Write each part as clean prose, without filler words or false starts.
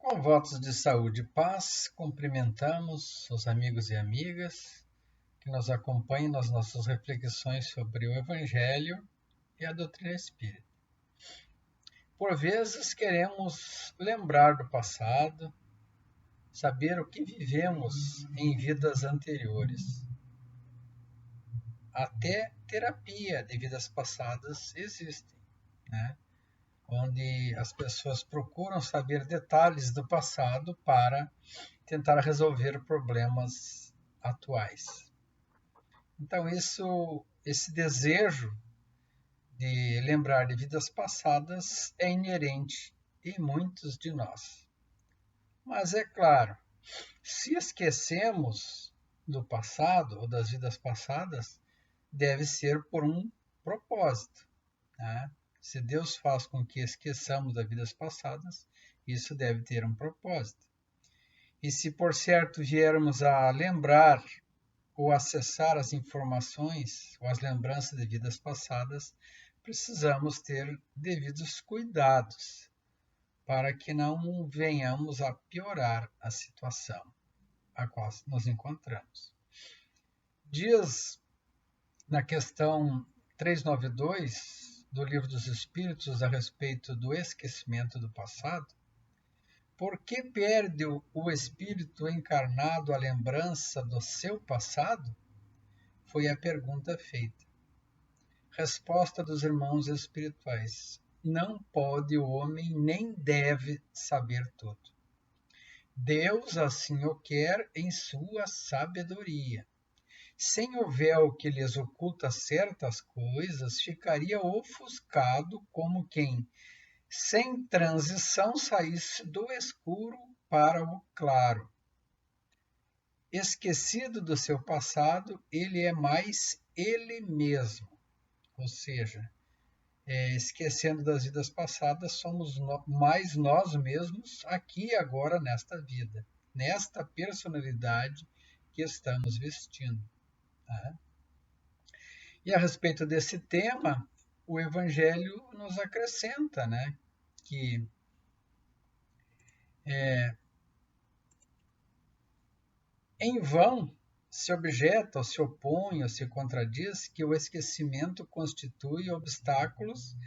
Com votos de saúde e paz, cumprimentamos os amigos e amigas que nos acompanham nas nossas reflexões sobre o Evangelho e a doutrina espírita. Por vezes queremos lembrar do passado, saber o que vivemos em vidas anteriores. Até terapia de vidas passadas existem, né? Onde as pessoas procuram saber detalhes do passado para tentar resolver problemas atuais. Então, esse desejo de lembrar de vidas passadas é inerente em muitos de nós. Mas é claro, se esquecemos do passado ou das vidas passadas, deve ser por um propósito, né? Se Deus faz com que esqueçamos das vidas passadas, isso deve ter um propósito. E se por certo viermos a lembrar ou acessar as informações ou as lembranças de vidas passadas, precisamos ter devidos cuidados para que não venhamos a piorar a situação a qual nos encontramos. Diz na questão 392 do Livro dos Espíritos a respeito do esquecimento do passado: por que perde o espírito encarnado a lembrança do seu passado? Foi a pergunta feita. Resposta dos irmãos espirituais: não pode o homem nem deve saber tudo. Deus assim o quer em sua sabedoria. Sem o véu que lhes oculta certas coisas, ficaria ofuscado como quem, sem transição, saísse do escuro para o claro. Esquecido do seu passado, ele é mais ele mesmo. Ou seja, esquecendo das vidas passadas, somos mais nós mesmos aqui e agora nesta vida, nesta personalidade que estamos vestindo. Tá? E a respeito desse tema, o Evangelho nos acrescenta, né, que em vão se objeta, ou se opõe, ou se contradiz que o esquecimento constitui obstáculos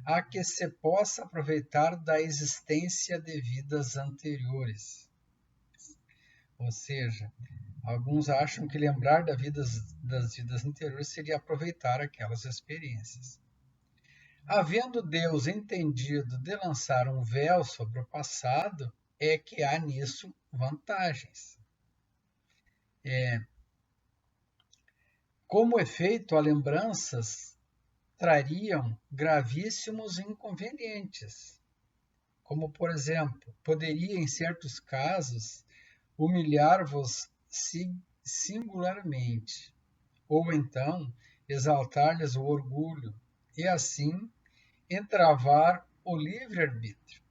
a que se possa aproveitar da existência de vidas anteriores. Ou seja, alguns acham que lembrar das vidas anteriores seria aproveitar aquelas experiências. Havendo Deus entendido de lançar um véu sobre o passado, é que há nisso vantagens. Como efeito, as lembranças trariam gravíssimos inconvenientes, como, por exemplo, poderia, em certos casos, humilhar-vos singularmente, ou então exaltar-lhes o orgulho, e assim entravar o livre-arbítrio.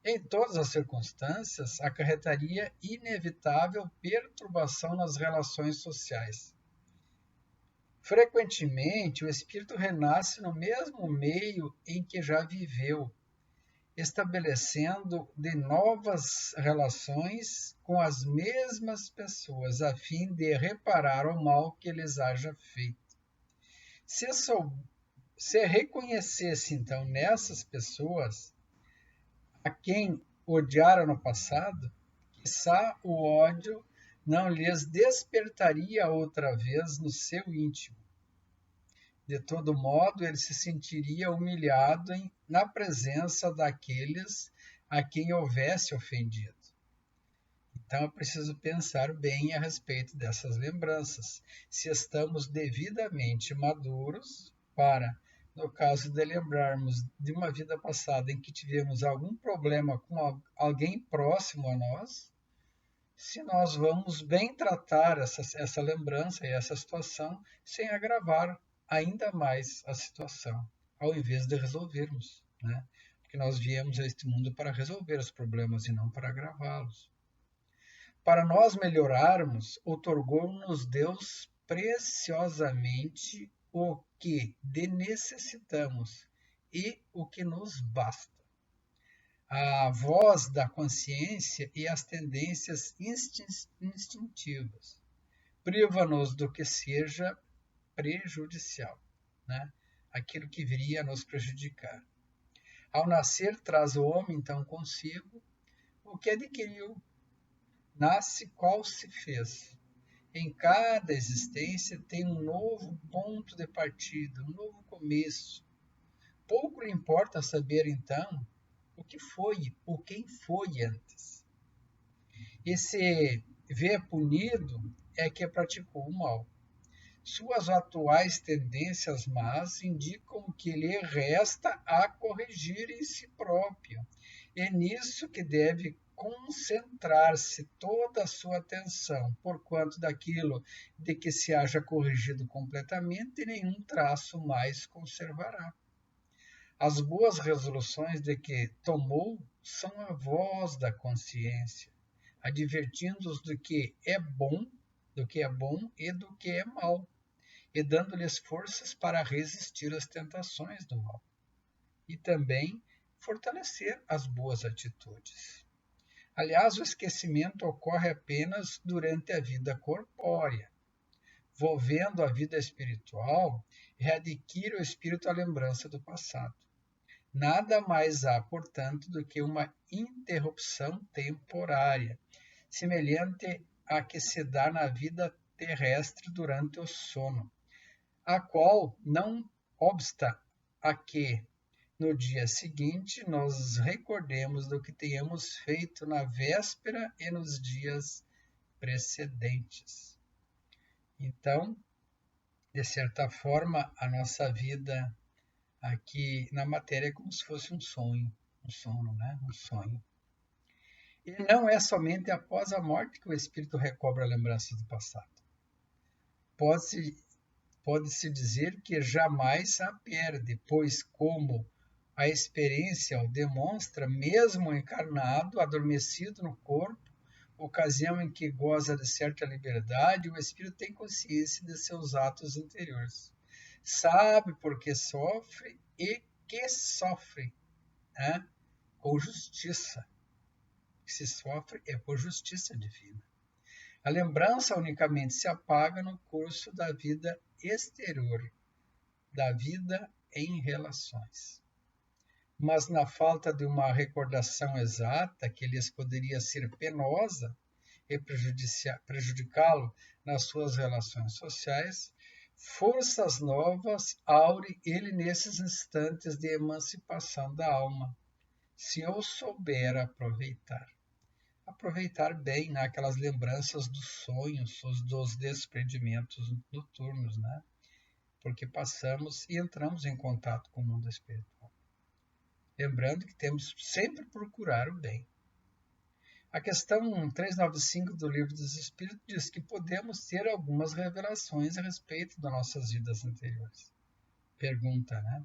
Em todas as circunstâncias, acarretaria inevitável perturbação nas relações sociais. Frequentemente, o espírito renasce no mesmo meio em que já viveu, estabelecendo de novas relações com as mesmas pessoas, a fim de reparar o mal que lhes haja feito. Se reconhecesse, então, nessas pessoas a quem odiara no passado, quiçá o ódio não lhes despertaria outra vez no seu íntimo. De todo modo, ele se sentiria humilhado na presença daqueles a quem houvesse ofendido. Então, é preciso pensar bem a respeito dessas lembranças, se estamos devidamente maduros para, no caso de lembrarmos de uma vida passada em que tivemos algum problema com alguém próximo a nós, se nós vamos bem tratar essa lembrança e essa situação sem agravar ainda mais a situação, ao invés de resolvermos, né? Porque nós viemos a este mundo para resolver os problemas e não para agravá-los. Para nós melhorarmos, outorgou-nos Deus preciosamente o que necessitamos e o que nos basta. a voz da consciência e as tendências instintivas. Priva-nos do que seja prejudicial, né? Aquilo que viria a nos prejudicar. Ao nascer, traz o homem, então, consigo o que adquiriu. Nasce qual se fez. Em cada existência tem um novo ponto de partida, um novo começo. Pouco lhe importa saber, então, o que foi ou quem foi antes. E se vê punido, é que praticou o mal. Suas atuais tendências más indicam que lhe resta a corrigir em si próprio. É nisso que deve concentrar-se toda a sua atenção, porquanto daquilo de que se haja corrigido completamente, nenhum traço mais conservará. As boas resoluções de que tomou são a voz da consciência, advertindo-os do que é bom e do que é mal, e dando-lhes forças para resistir às tentações do mal, e também fortalecer as boas atitudes. Aliás, o esquecimento ocorre apenas durante a vida corpórea. Volvendo à vida espiritual, readquire o espírito a lembrança do passado. Nada mais há, portanto, do que uma interrupção temporária, semelhante à que se dá na vida terrestre durante o sono, a qual não obsta a que, no dia seguinte, nos recordemos do que tenhamos feito na véspera e nos dias precedentes. Então, de certa forma, a nossa vida aqui na matéria é como se fosse um sonho, um sono, né? Um sonho. E não é somente após a morte que o espírito recobra a lembrança do passado. Pode-se dizer que jamais a perde, pois, como a experiência o demonstra, mesmo encarnado, adormecido no corpo, ocasião em que goza de certa liberdade, o espírito tem consciência de seus atos anteriores. Sabe por que sofre e que sofre, né? Com justiça. Se sofre é por justiça divina. A lembrança unicamente se apaga no curso da vida exterior, da vida em relações. Mas na falta de uma recordação exata, que lhes poderia ser penosa e prejudicá-lo nas suas relações sociais, forças novas aure ele nesses instantes de emancipação da alma, se eu souber aproveitar. Aproveitar bem, né, aquelas lembranças dos sonhos, dos desprendimentos noturnos, né? Porque passamos e entramos em contato com o mundo espiritual. Lembrando que temos sempre procurar o bem. A questão 395 do Livro dos Espíritos diz que podemos ter algumas revelações a respeito das nossas vidas anteriores. Pergunta, né?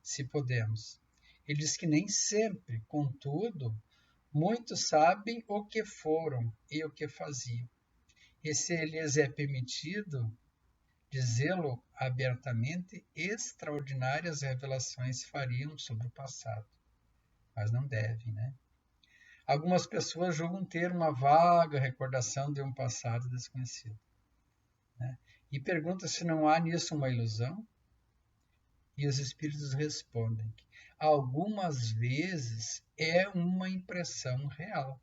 Se podemos. Ele diz que nem sempre, contudo, muitos sabem o que foram e o que faziam. E se lhes é permitido dizê-lo abertamente, extraordinárias revelações fariam sobre o passado. Mas não devem, né? Algumas pessoas julgam ter uma vaga recordação de um passado desconhecido, né? E perguntam se não há nisso uma ilusão. E os espíritos respondem que algumas vezes é uma impressão real.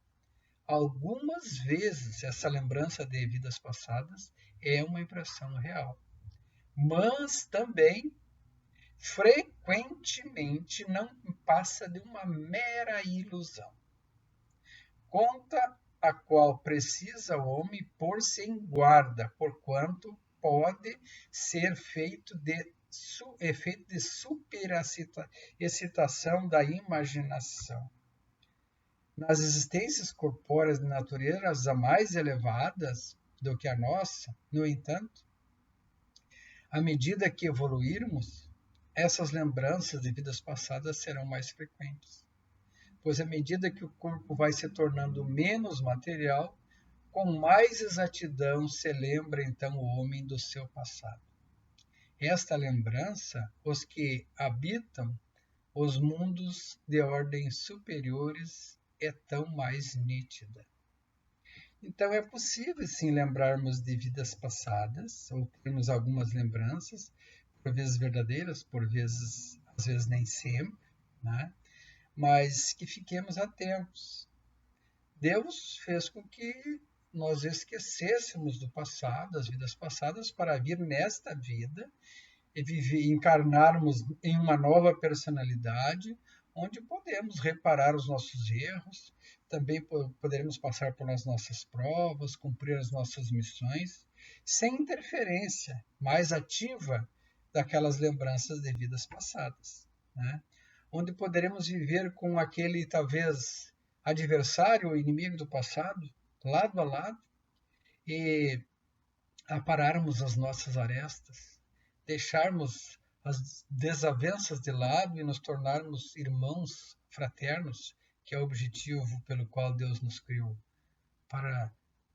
Algumas vezes essa lembrança de vidas passadas é uma impressão real. Mas também, frequentemente, não passa de uma mera ilusão, contra a qual precisa o homem pôr-se em guarda, porquanto pode ser efeito de superexcitação da imaginação. Nas existências corpóreas de natureza mais elevadas do que a nossa, no entanto, à medida que evoluirmos, essas lembranças de vidas passadas serão mais frequentes, pois à medida que o corpo vai se tornando menos material, com mais exatidão se lembra então o homem do seu passado. Esta lembrança, os que habitam os mundos de ordens superiores é tão mais nítida. Então é possível sim lembrarmos de vidas passadas, ou termos algumas lembranças, por vezes verdadeiras, por vezes, às vezes nem sempre, né? Mas que fiquemos atentos. Deus fez com que nós esquecêssemos do passado, das vidas passadas, para vir nesta vida e encarnarmos em uma nova personalidade, onde podemos reparar os nossos erros, também poderemos passar por as nossas provas, cumprir as nossas missões, sem interferência mais ativa daquelas lembranças de vidas passadas, né? Onde poderemos viver com aquele, talvez, adversário ou inimigo do passado, lado a lado, e apararmos as nossas arestas, deixarmos as desavenças de lado e nos tornarmos irmãos fraternos, que é o objetivo pelo qual Deus nos criou, para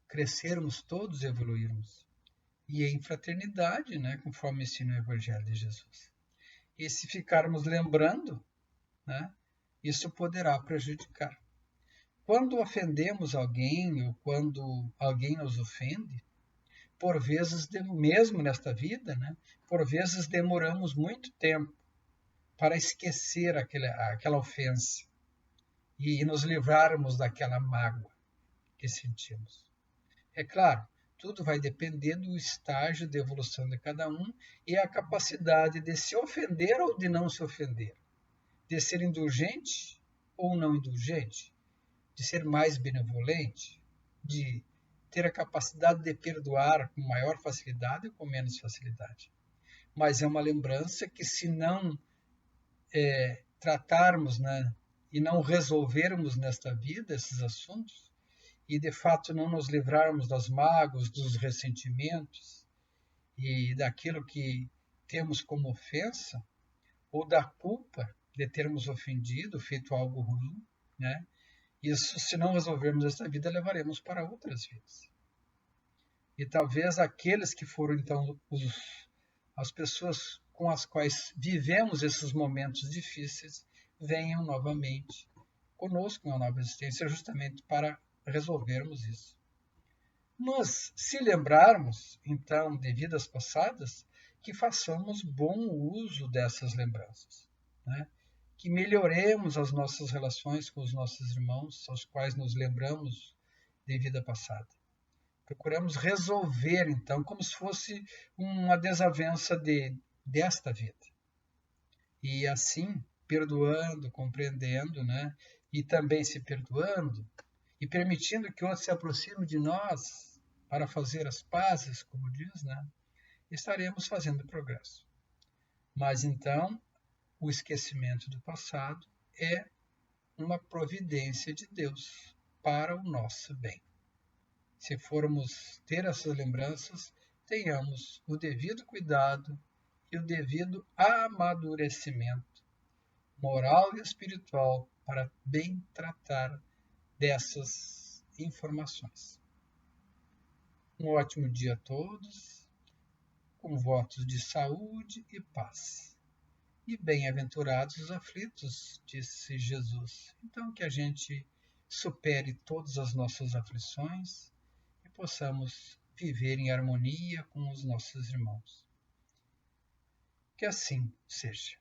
crescermos todos e evoluirmos. E em fraternidade, né, conforme ensina o Evangelho de Jesus. E se ficarmos lembrando, né, isso poderá prejudicar. Quando ofendemos alguém ou quando alguém nos ofende, por vezes, mesmo nesta vida, né, por vezes demoramos muito tempo para esquecer aquela ofensa e nos livrarmos daquela mágoa que sentimos. É claro, tudo vai depender do estágio de evolução de cada um e a capacidade de se ofender ou de não se ofender, de ser indulgente ou não indulgente, de ser mais benevolente, de ter a capacidade de perdoar com maior facilidade ou com menos facilidade. Mas é uma lembrança que, se não tratarmos, né, e não resolvermos nesta vida esses assuntos, e de fato não nos livrarmos das mágoas, dos ressentimentos e daquilo que temos como ofensa, ou da culpa de termos ofendido, feito algo ruim, né? Isso, se não resolvermos esta vida, levaremos para outras vidas. E talvez aqueles que foram, então, as pessoas com as quais vivemos esses momentos difíceis, venham novamente conosco em uma nova existência, justamente para resolvermos isso. Mas, se lembrarmos, então, de vidas passadas, que façamos bom uso dessas lembranças, né? Que melhoremos as nossas relações com os nossos irmãos, aos quais nos lembramos de vida passada. Procuramos resolver, então, como se fosse uma desavença desta vida. E assim, perdoando, compreendendo, né? E também se perdoando, e permitindo que outros se aproximem de nós para fazer as pazes, como diz, né? Estaremos fazendo progresso. Mas então, o esquecimento do passado é uma providência de Deus para o nosso bem. Se formos ter essas lembranças, tenhamos o devido cuidado e o devido amadurecimento moral e espiritual para bem tratar dessas informações. Um ótimo dia a todos, com votos de saúde e paz. E bem-aventurados os aflitos, disse Jesus. Então, que a gente supere todas as nossas aflições e possamos viver em harmonia com os nossos irmãos. Que assim seja.